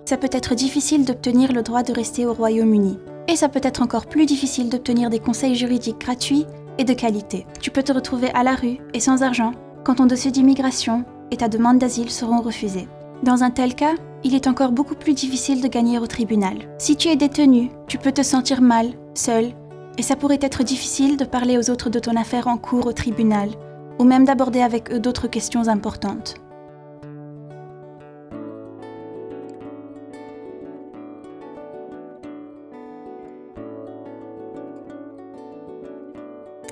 Ça peut être difficile d'obtenir le droit de rester au Royaume-Uni. Et ça peut être encore plus difficile d'obtenir des conseils juridiques gratuits et de qualité. Tu peux te retrouver à la rue et sans argent quand ton dossier d'immigration et ta demande d'asile seront refusés. Dans un tel cas, il est encore beaucoup plus difficile de gagner au tribunal. Si tu es détenu, tu peux te sentir mal, seul, et ça pourrait être difficile de parler aux autres de ton affaire en cours au tribunal, ou même d'aborder avec eux d'autres questions importantes.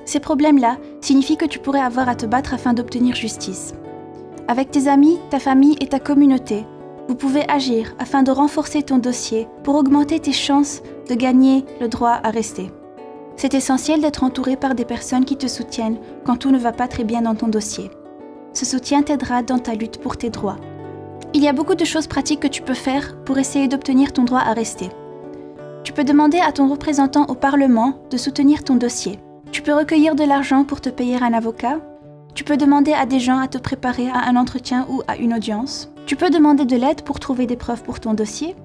Ces problèmes-là signifient que tu pourrais avoir à te battre afin d'obtenir justice. Avec tes amis, ta famille et ta communauté, vous pouvez agir afin de renforcer ton dossier pour augmenter tes chances de gagner le droit à rester. C'est essentiel d'être entouré par des personnes qui te soutiennent quand tout ne va pas très bien dans ton dossier. Ce soutien t'aidera dans ta lutte pour tes droits. Il y a beaucoup de choses pratiques que tu peux faire pour essayer d'obtenir ton droit à rester. Tu peux demander à ton représentant au Parlement de soutenir ton dossier. Tu peux recueillir de l'argent pour te payer un avocat. Tu peux demander à des gens à te préparer à un entretien ou à une audience. Tu peux demander de l'aide pour trouver des preuves pour ton dossier.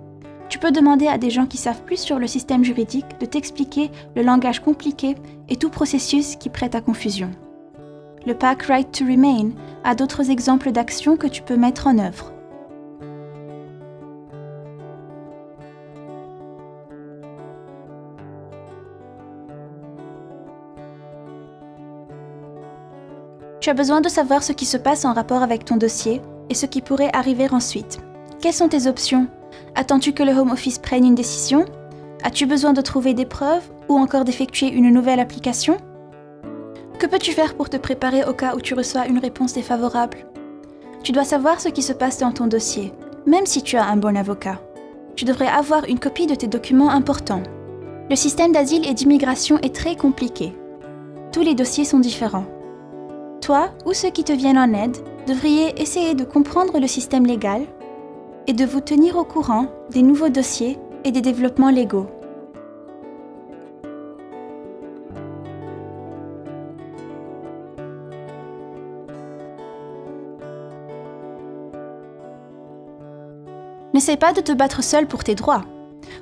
Tu peux demander à des gens qui savent plus sur le système juridique de t'expliquer le langage compliqué et tout processus qui prête à confusion. Le PAC Right to Remain a d'autres exemples d'actions que tu peux mettre en œuvre. Tu as besoin de savoir ce qui se passe en rapport avec ton dossier et ce qui pourrait arriver ensuite. Quelles sont tes options? Attends-tu que le Home Office prenne une décision? As-tu besoin de trouver des preuves ou encore d'effectuer une nouvelle application? Que peux-tu faire pour te préparer au cas où tu reçois une réponse défavorable? Tu dois savoir ce qui se passe dans ton dossier, même si tu as un bon avocat. Tu devrais avoir une copie de tes documents importants. Le système d'asile et d'immigration est très compliqué. Tous les dossiers sont différents. Toi ou ceux qui te viennent en aide devriez essayer de comprendre le système légal et de vous tenir au courant des nouveaux dossiers et des développements légaux. N'essaie pas de te battre seul pour tes droits.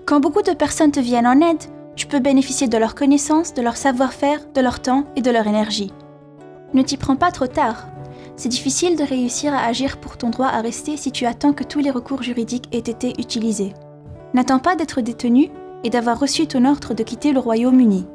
Quand beaucoup de personnes te viennent en aide, tu peux bénéficier de leurs connaissances, de leur savoir-faire, de leur temps et de leur énergie. Ne t'y prends pas trop tard. C'est difficile de réussir à agir pour ton droit à rester si tu attends que tous les recours juridiques aient été utilisés. N'attends pas d'être détenu et d'avoir reçu ton ordre de quitter le Royaume-Uni.